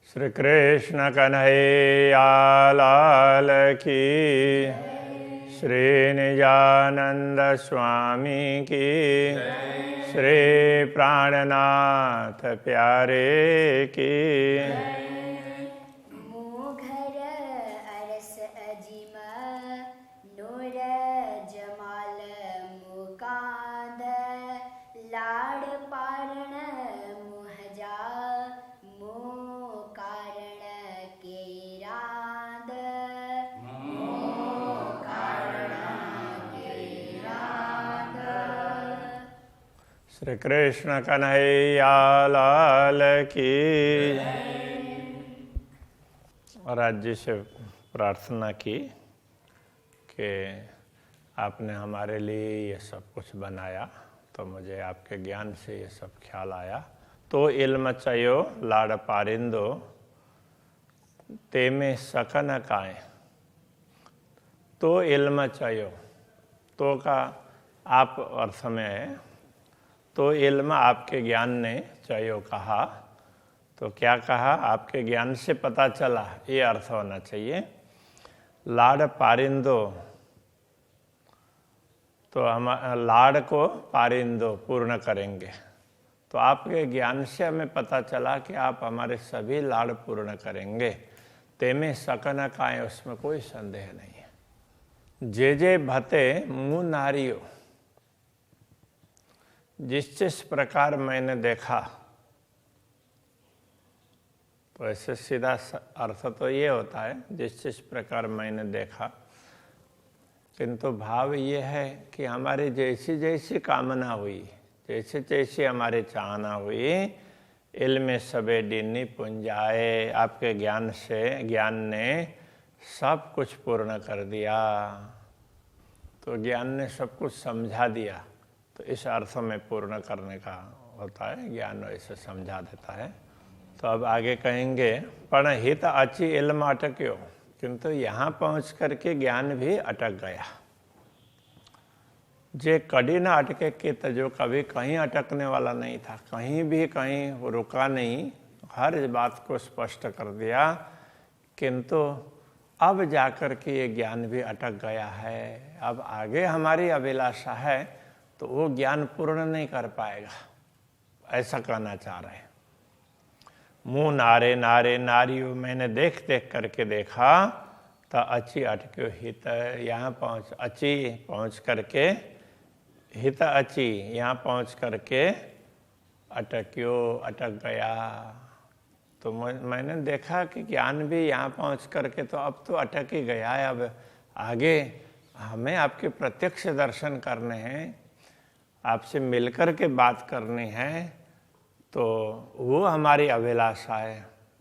श्री कृष्ण कन्हैया लाल की, श्री निजानंद स्वामी की, श्री प्राणनाथ प्यारे की। मोघर अरस अजिम नूर जमाल मुकांद लाड़ पारण मुहजा कारण के रांद श्री कृष्ण कन्हैया लाल की। और आज जी से प्रार्थना की कि आपने हमारे लिए ये सब कुछ बनाया, तो मुझे आपके ज्ञान से ये सब ख्याल आया। तो इल्म चयो लाड़ पारिंदो ते में सकन काए। तो इल्म चयो, तो का आप अर्थ में है। तो इल्म आपके ज्ञान ने चयो कहा, तो क्या कहा? आपके ज्ञान से पता चला, ये अर्थ होना चाहिए। लाड़ पारिंदो, तो हम लाड़ को पारिंदो पूर्ण करेंगे। तो आपके ज्ञान से हमें पता चला कि आप हमारे सभी लाड़ पूर्ण करेंगे। तेमें सकन काए, उसमें कोई संदेह नहीं है। जे जे भते मुँह नारियो, जिस प्रकार मैंने देखा, तो ऐसे सीधा अर्थ तो ये होता है जिस प्रकार मैंने देखा, किंतु भाव ये है कि हमारी जैसी जैसी कामना हुई, जैसे जैसी हमारी चाहना हुई, इल्म सबे डिन्नी पुंजाए, आपके ज्ञान से ज्ञान ने सब कुछ पूर्ण कर दिया। तो ज्ञान ने सब कुछ समझा दिया, तो इस अर्थ में पूर्ण करने का होता है, ज्ञान ऐसे समझा देता है। तो अब आगे कहेंगे, पण हित अची इल्म अटक्यो, किंतु यहाँ पहुँच करके ज्ञान भी अटक गया। जे कड़ी ना अटके कित, जो कभी कहीं अटकने वाला नहीं था, कहीं भी कहीं रुका नहीं, हर बात को स्पष्ट कर दिया, किंतु अब जाकर के ये ज्ञान भी अटक गया है। अब आगे हमारी अभिलाषा है, तो वो ज्ञान पूर्ण नहीं कर पाएगा, ऐसा कहना चाह रहे हैं। मुँह नारे नारे नारियों, मैंने देख देख करके देखा, तो अची अटक्यो हित, यहाँ पहुँच अची पहुँच करके, हित अची यहाँ पहुँच करके अटक्यो अटक गया। तो मैंने देखा कि ज्ञान भी यहाँ पहुँच करके तो अब तो अटक ही गया है। अब आगे हमें आपके प्रत्यक्ष दर्शन करने हैं, आपसे मिलकर के बात करनी है, तो वो हमारी अभिलाषा है।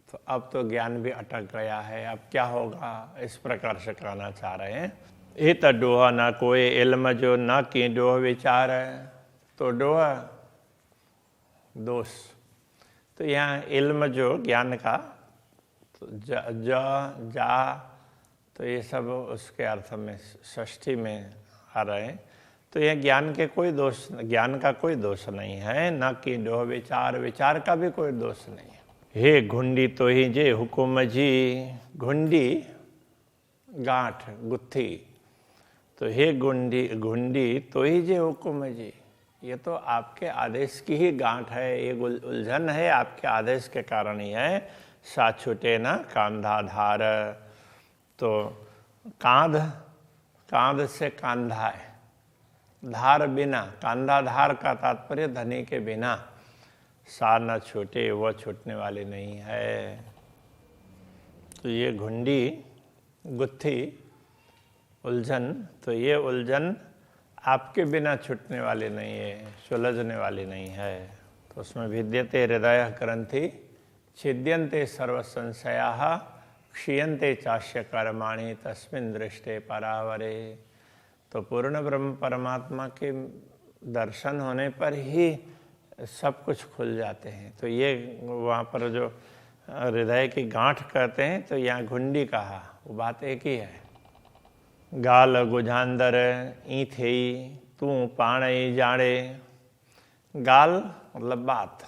तो अब तो ज्ञान भी अटक गया है, अब क्या होगा, इस प्रकार से कहना चाह रहे हैं। ये तो डोह न कोई इल्म जो न की डोह विचार है। तो डोह दोष, तो यहाँ इल्म जो ज्ञान का, तो जा, तो ये सब उसके अर्थ में षष्ठी में आ रहे हैं। तो यह ज्ञान के कोई दोष, ज्ञान का कोई दोष नहीं है, न कि डोह विचार, विचार का भी कोई दोष नहीं है। हे घुंडी तो ही जे हुकुम जी, घुंडी गांठ गुत्थी, तो हे घुंडी तो ही जे हुकुम जी, ये तो आपके आदेश की ही गांठ है, ये उलझन है आपके आदेश के कारण ही है। सा छूटे न कांधा धार, तो कांध से कांधा है, धार बिना, कांधा धार का तात्पर्य धनी के बिना। सा न छूटे, वह छूटने वाली नहीं है। तो ये घुंडी गुत्थी उलझन, तो ये उलझन आपके बिना छूटने वाली नहीं है, सुलझने वाली नहीं है। तो उसमें विद्यते हृदय ग्रंथि छिद्यन्ते सर्व संशयाः क्षीयन्ते चास्य कर्माणि तस्मिन् दृष्टे परावरे। तो पूर्ण ब्रह्म परमात्मा के दर्शन होने पर ही सब कुछ खुल जाते हैं। तो ये वहाँ पर जो हृदय की गांठ कहते हैं, तो यहाँ घुंडी कहा, वो बात एक ही है। गाल गुझांदर ई थे तू पाण ही जाने, गाल मतलब बात,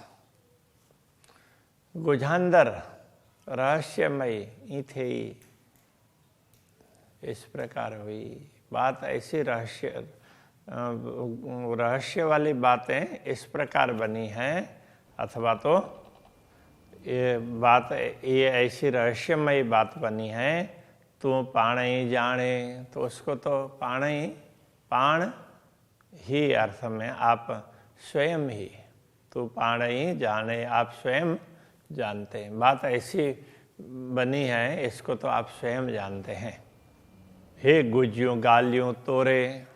गुझांदर रहस्यमयी इथेई, इस प्रकार हुई बात। ऐसी रहस्य वाली बातें इस प्रकार बनी हैं, अथवा तो ये ऐसी रहस्यमयी बात बनी है। तू पाण ही जाने, तो उसको तो पाण ही अर्थ में आप स्वयं ही, तू पाण ही जाने, आप स्वयं जानते हैं। बात ऐसी बनी है, इसको तो आप स्वयं जानते हैं। हे गुज्यों गालियों तोरे,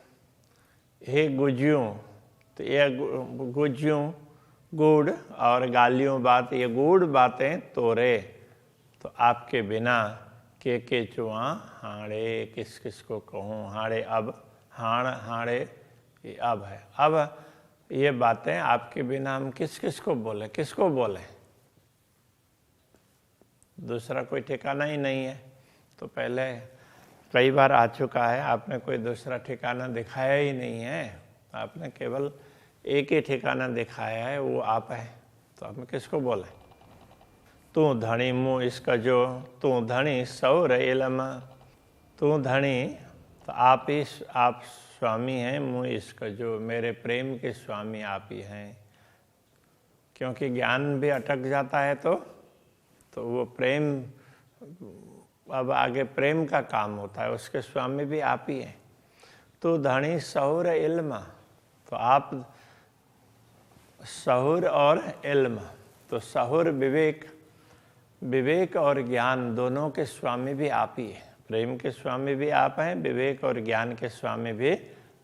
हे गुज्यों, तो ये गुज्यों गूढ़ और गालियों बात, ये गूढ़ बातें तोरे, तो आपके बिना के चुआ हाड़े, किस किस को कहूँ। हाड़े अब, हाड़े ये अब है। अब ये बातें आपके बिना हम किस किस को बोले, किसको बोले, दूसरा कोई ठिकाना ही नहीं है। तो पहले कई बार आ चुका है, आपने कोई दूसरा ठिकाना दिखाया ही नहीं है, आपने केवल एक ही ठिकाना दिखाया है, वो आप है। तो आप किसको बोले। तू धनी मुँह इसका जो, तू धनी सौर इलम, तू धनी, तो आप स्वामी हैं, मुँह इसका जो, मेरे प्रेम के स्वामी आप ही हैं। क्योंकि ज्ञान भी अटक जाता है तो वो प्रेम, अब आगे प्रेम का काम होता है, उसके स्वामी भी आप ही हैं। तो धनी सहूर इल्म, तो आप सहूर और इल्म, तो सहूर विवेक और ज्ञान दोनों के स्वामी भी आप ही हैं। प्रेम के स्वामी भी आप हैं, विवेक और ज्ञान के स्वामी भी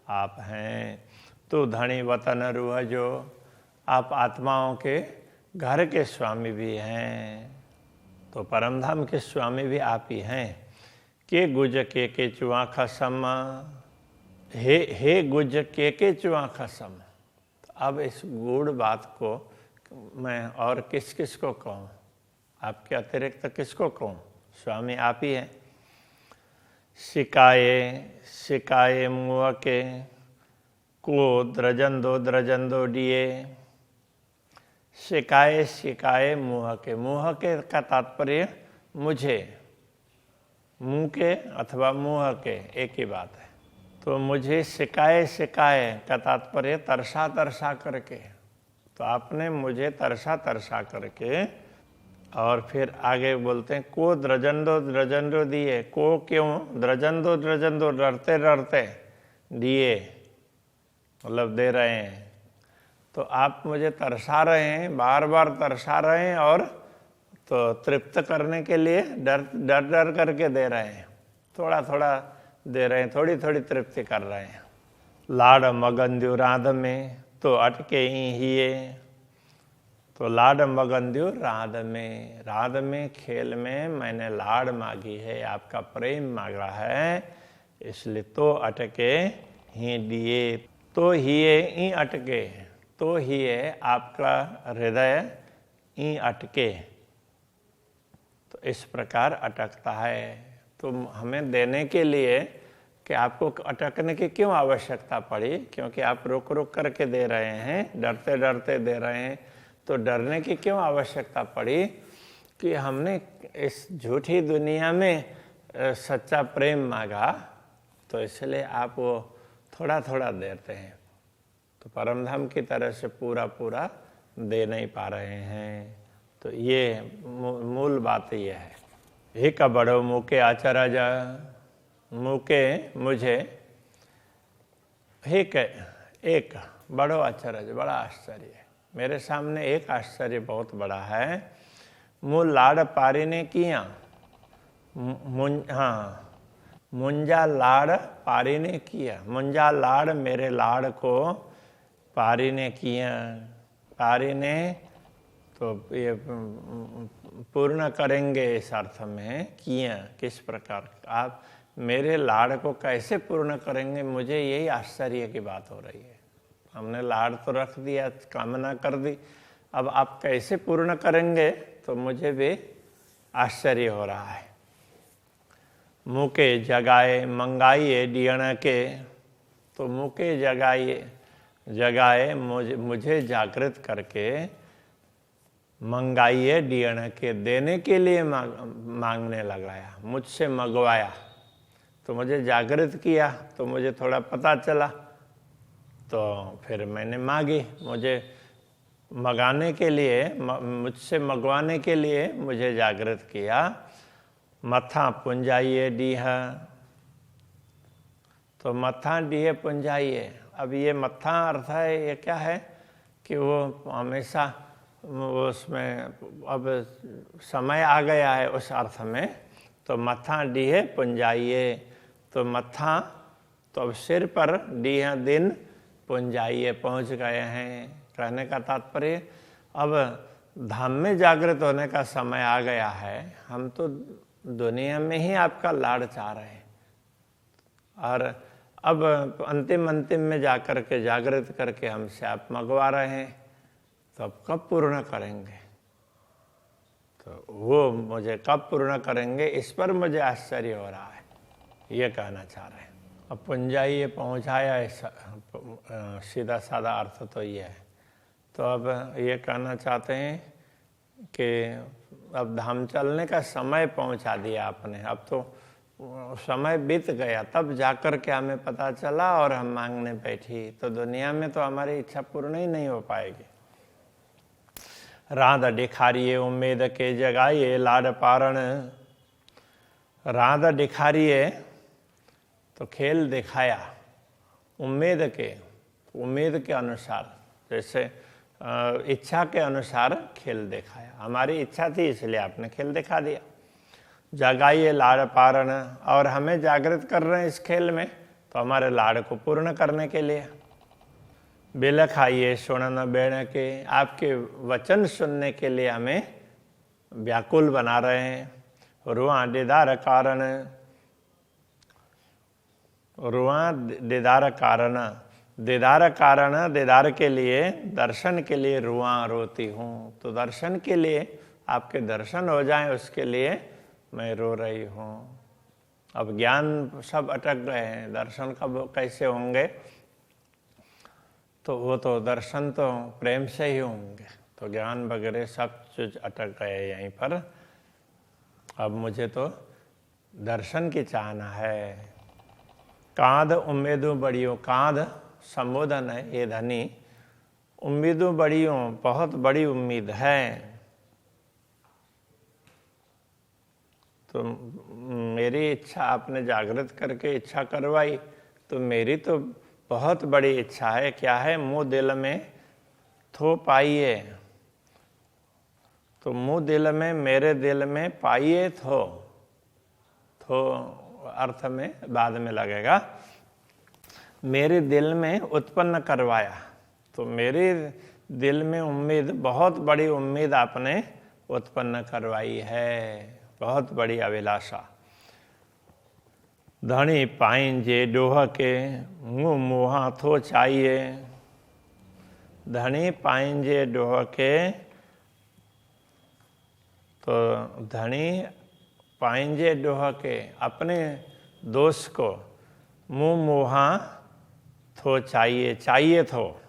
आप हैं। तो धनी वतन रूह जो, आप आत्माओं के घर के स्वामी भी हैं, तो परमधाम के स्वामी भी आप ही हैं। के गुज के चुआ खसम, हे गुज के चुआ खसम। तो अब इस गूढ़ बात को मैं और किस किस को कहूँ, आपके अतिरिक्त किसको कहूँ, स्वामी आप ही हैं। सिकाए मुँह के को द्रजन दो डिये, सिकाए मुँह के का तात्पर्य मुझे, मुँह के अथवा मुँह के एक ही बात है। तो मुझे सिकाए का तात्पर्य तरसा करके, तो आपने मुझे तरसा करके, और फिर आगे बोलते हैं को द्रजन दो दिए। को क्यों, द्रजन दो डरते दिए, मतलब दे रहे हैं। तो आप मुझे तरसा रहे हैं, बार बार तरसा रहे हैं, और तो तृप्त करने के लिए डर करके दे रहे हैं, थोड़ा दे रहे हैं, थोड़ी तृप्ति कर रहे हैं। लाड मगंद्यु राध में, तो अटके ही, तो लाड मगंद्यु राध में खेल में मैंने लाड मांगी है, आपका प्रेम मांगा है, इसलिए तो अटके ही दिए। तो ही अटके, तो ही आपका हृदय ही अटके, तो इस प्रकार अटकता है। तो हमें देने के लिए कि आपको अटकने की क्यों आवश्यकता पड़ी, क्योंकि आप रुक करके दे रहे हैं, डरते दे रहे हैं। तो डरने की क्यों आवश्यकता पड़ी कि हमने इस झूठी दुनिया में सच्चा प्रेम मांगा, तो इसलिए आप वो थोड़ा देते हैं। तो परमधाम की तरह से पूरा दे नहीं पा रहे हैं। तो ये मूल बात ये है। हे का बड़ो मुके आचार्य मुके मुझे, एक बड़ो आचार्य, बड़ा आश्चर्य, मेरे सामने एक आश्चर्य बहुत बड़ा है। मूल लाड़ पारी ने किया, मुंजा लाड़ पारी ने किया, मुंजा लाड़ मेरे लाड़ को पारी ने किया। पारी ने तो ये पूर्ण करेंगे इस अर्थ में, किया किस प्रकार, आप मेरे लाड़ को कैसे पूर्ण करेंगे, मुझे यही आश्चर्य की बात हो रही है। हमने लाड़ तो रख दिया, कामना कर दी, अब आप कैसे पूर्ण करेंगे, तो मुझे भी आश्चर्य हो रहा है। मुके जगाए मंगाइए डियण के, तो मुके जगाए मुझे जागृत करके मंगाइए डियण के, देने के लिए मांगने लगाया, मुझसे मंगवाया। तो मुझे जागृत किया, तो मुझे थोड़ा पता चला, तो फिर मैंने मांगी। मुझे मंगाने के लिए, मुझसे मंगवाने के लिए मुझे जागृत किया। मथा पुंजाइए डीह, तो मथा डीह पुंजाइए। अब ये मथा अर्थ है, ये क्या है कि वो हमेशा उसमें अब समय आ गया है उस अर्थ में। तो मथा डीह पुंजाइए, तो मथा तो अब सिर पर, डीह दिन, पुंजाइए पहुंच गए हैं। कहने का तात्पर्य अब धाम में जागृत होने का समय आ गया है। हम तो दुनिया में ही आपका लाड़ चाह रहे हैं, और अब अंतिम में जाकर के जागृत करके हमसे आप मंगवा रहे हैं, तो अब कब पूर्ण करेंगे? तो वो मुझे कब पूर्ण करेंगे, इस पर मुझे आश्चर्य हो रहा है, ये कहना चाह रहे हैं। अब पुंजाइए पहुँचाया, सीधा साधा अर्थ तो ये है। तो अब ये कहना चाहते हैं कि अब धाम चलने का समय पहुंचा दिया आपने। अब तो समय बीत गया, तब जाकर के हमें पता चला और हम मांगने बैठी। तो दुनिया में तो हमारी इच्छा पूर्ण ही नहीं हो पाएगी। राध दिखारिए उम्मीद के जगाइए लाड पारण। राध दिखारिए तो खेल दिखाया, उम्मीद के अनुसार, जैसे इच्छा के अनुसार खेल दिखाया। हमारी इच्छा थी इसलिए आपने खेल दिखा दिया। जगाइए लाड़ पारण, और हमें जागृत कर रहे हैं इस खेल में, तो हमारे लाड़ को पूर्ण करने के लिए। बिल खाइए सुनन बेण के, आपके वचन सुनने के लिए हमें व्याकुल बना रहे हैं। रुआ दीदार कारण, रुआ दीदार कारण, दीदार के लिए, दर्शन के लिए रुआ रोती हूँ। तो दर्शन के लिए, आपके दर्शन हो जाएं उसके लिए मैं रो रही हूँ। अब ज्ञान सब अटक गए हैं, दर्शन कब कैसे होंगे? तो वो तो दर्शन तो प्रेम से ही होंगे। तो ज्ञान वगैरह सब चीज अटक गए यहीं पर। अब मुझे तो दर्शन की चाहना है। कांध उम्मीदों बड़ियों, कांध संबोधन है ये धनी, उम्मीदों बड़ियों, बहुत बड़ी उम्मीद है। तो मेरी इच्छा आपने जागृत करके इच्छा करवाई, तो मेरी तो बहुत बड़ी इच्छा है। क्या है? मुँह दिल में थो पाइए, तो मुँह दिल में, मेरे दिल में पाइए थो अर्थ में बाद में लगेगा। मेरे दिल में उत्पन्न करवाया, तो मेरे दिल में उम्मीद, बहुत बड़ी उम्मीद आपने उत्पन्न करवाई है, बहुत बड़ी अभिलाषा। धनी पाइंजे डोह के, मुँह मुहा थो चाहिए। धनी पाइंजे डोह के, तो धनी पाइंजे डोह के, अपने दोष को मुँह मुहा थो चाहिए, चाहिए थो,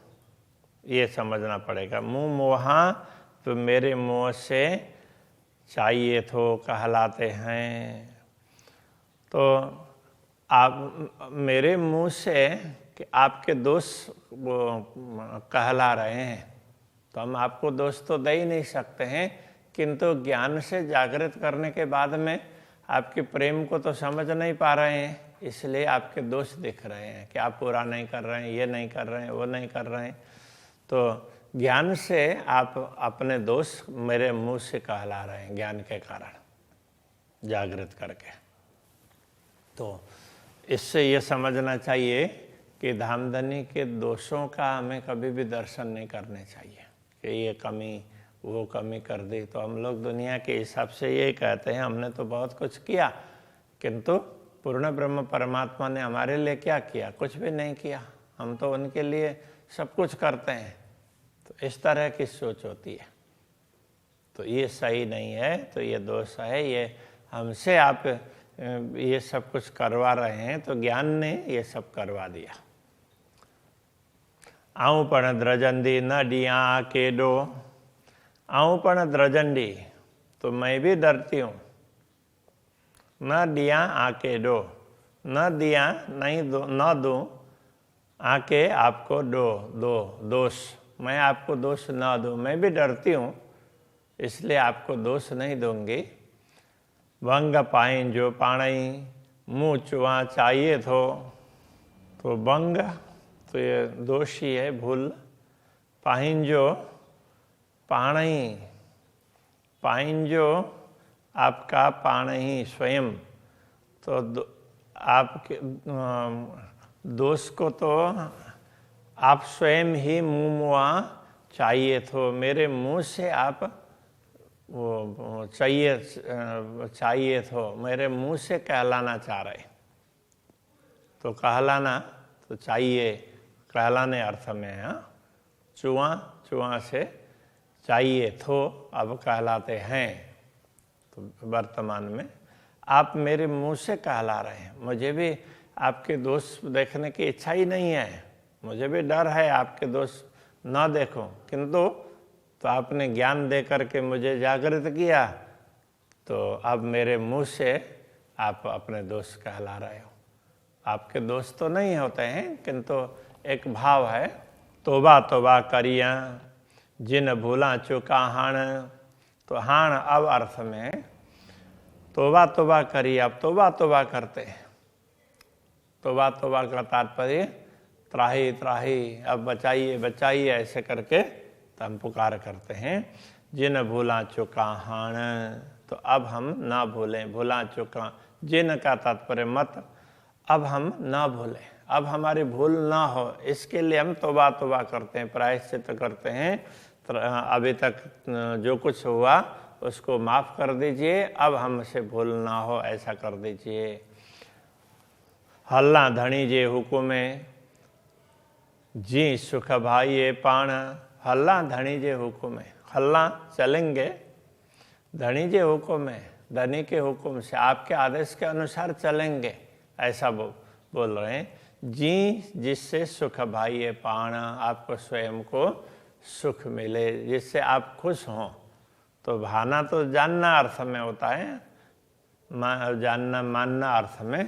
ये समझना पड़ेगा। मुँह मुहा तो मेरे मुँह से चाहिए थो कहलाते हैं। तो आप मेरे मुँह से कि आपके दोस्त वो कहला रहे हैं, तो हम आपको दोस्त तो दे ही नहीं सकते हैं, किंतु ज्ञान से जागृत करने के बाद में आपके प्रेम को तो समझ नहीं पा रहे हैं, इसलिए आपके दोष दिख रहे हैं कि आप पूरा नहीं कर रहे हैं, ये नहीं कर रहे हैं, वो नहीं कर रहे हैं। तो ज्ञान से आप अपने दोष मेरे मुंह से कहला रहे हैं, ज्ञान के कारण जागृत करके। तो इससे ये समझना चाहिए कि धामधनी के दोषों का हमें कभी भी दर्शन नहीं करने चाहिए कि ये कमी, वो कमी कर दी। तो हम लोग दुनिया के हिसाब से ये कहते हैं हमने तो बहुत कुछ किया, किंतु पूर्ण ब्रह्म परमात्मा ने हमारे लिए क्या किया? कुछ भी नहीं किया। हम तो उनके लिए सब कुछ करते हैं। तो इस तरह की सोच होती है, तो ये सही नहीं है। तो ये दोष है, ये हमसे आप ये सब कुछ करवा रहे हैं, तो ज्ञान ने ये सब करवा दिया। आऊं पण द्रजंदी न डिया केडो, आऊँ पण द्रजंडी, तो मैं भी डरती हूँ। न दिया आके दो, न दिया नहीं दो, न दूँ आके आपको दो दोष, मैं आपको दोष न दूँ, मैं भी डरती हूँ इसलिए आपको दोष नहीं दूंगी। भंग पाइन जो पाणई, मुँह चुआ चाहिए तो भंग तो ये दोष ही है, भूल। पाइन जो पाणई, पाइन जो आपका पाणई स्वयं, तो आपके दोष को तो आप स्वयं ही मुँह मुआ चाहिए तो, मेरे मुँह से आप वो चाहिए तो, मेरे मुँह से कहलाना चाह रहे। तो कहलाना तो चाहिए, कहलाने अर्थ में है। चुआ से चाहिए तो अब कहलाते हैं। तो वर्तमान में आप मेरे मुंह से कहला रहे हैं। मुझे भी आपके दोष देखने की इच्छा ही नहीं है, मुझे भी डर है आपके दोष न देखूं, किंतु तो आपने ज्ञान दे करके मुझे जागृत किया, तो अब मेरे मुंह से आप अपने दोष कहला रहे हो। आपके दोष तो नहीं होते हैं, किंतु एक भाव है, तोबा तोबा करिया जिन भूला चुका हाण। तो हाण अब अर्थ में तोबा तोबा करिए, अब तोबा तोबा करते हैं। तोबा तोबा का तात्पर्य त्राही त्राही, अब बचाइए बचाइए ऐसे करके तो हम पुकार करते हैं। जिन भूला चुका हाण, तो अब हम ना भूलें। भूला चुका, जिन का तात्पर्य मत, अब हम ना भूलें, अब हमारी भूल ना हो, इसके लिए हम तौबा तौबा करते हैं, प्रायश्चित करते हैं। अभी तक जो कुछ हुआ उसको माफ़ कर दीजिए, अब हमसे भूल ना हो ऐसा कर दीजिए। हल्ला धनी जे हुकुमे जी सुख भाई ये पाण। हल्ला धनी जे हुकुमे, हल्ला चलेंगे, धनी जे हुकुमे, धनी के हुक्म से, आपके आदेश के अनुसार चलेंगे, ऐसा बोल रहे हैं। जी जिससे सुख भाई ये पाण, आपको स्वयं को सुख मिले, जिससे आप खुश हों। तो भाना तो जानना अर्थ में होता है, जानना मानना अर्थ में।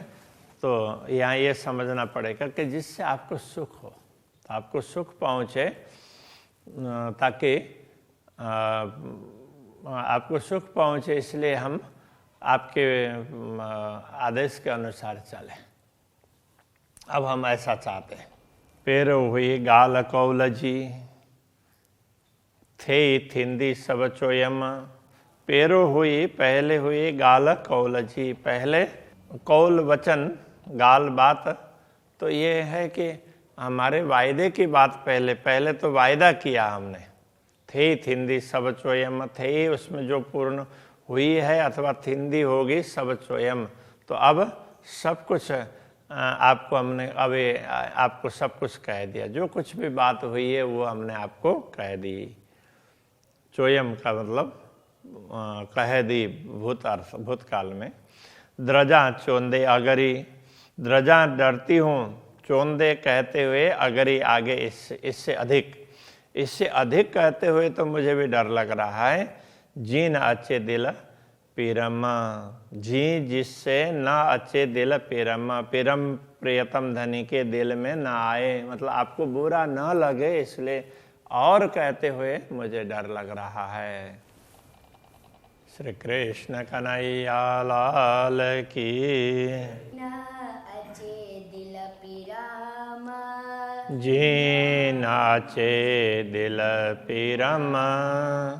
तो यहाँ ये समझना पड़ेगा कि जिससे आपको सुख हो, तो आपको सुख पहुँचे, ताकि आपको सुख पहुँचे, इसलिए हम आपके आदेश के अनुसार चलें। अब हम ऐसा चाहते हैं। पेरो हुई गाल कौलजी थे थिंदी सब चोयम। पेरो हुई पहले हुई गाल कौलजी, पहले कौल वचन, गाल बात, तो ये है कि हमारे वायदे की बात पहले तो वायदा किया हमने। थे थिंदी सब चोयम, थे उसमें जो पूर्ण हुई है अथवा थिंदी होगी सब चोयम, तो अब सब कुछ आपको हमने अभी आपको सब कुछ कह दिया, जो कुछ भी बात हुई है वो हमने आपको कह दी। चोयम का मतलब कह दी भूतकाल में। द्रजा चोंदे अगरी, द्रजा डरती हूँ, चोंदे कहते हुए, अगरी आगे इससे अधिक कहते हुए तो मुझे भी डर लग रहा है। जी न अच्छे दिल पीरमा, जी जिससे न अच्छे दिल पीरमा, पीरम प्रियतम धनी के दिल में न आए, मतलब आपको बुरा न लगे, इसलिए और कहते हुए मुझे डर लग रहा है। श्री कृष्ण कन्हैया लाल की। न अच्छे दिल पीरामा, जी नाचे दिल पीरमा।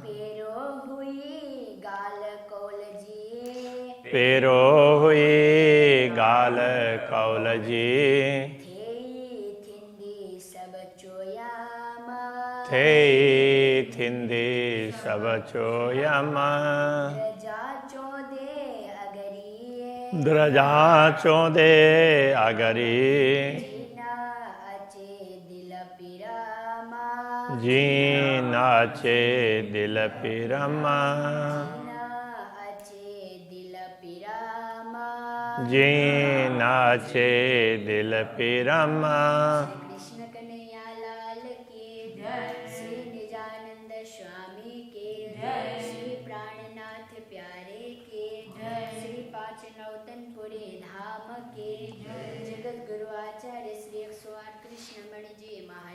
पेरो हुई गाल कौलजी, पेरो हुई गाल कौलजी। थिंदी सब चोयामा, थे थिंदी सब चोयमा। द्रजा चोदे अगरी, द्रजा चोदे अगरी। जीना अच्छे दिल पीरामा, जी नाचे दिल पीरमा। जीना अच्छे दिल पीरामा। जी नाचे दिल पीरमा। श्री कृष्ण कन्हैया लाल की जय, श्री निजानंद स्वामी के की जगत गुरु आचार्य श्री 108 कृष्णमणि जी महाराज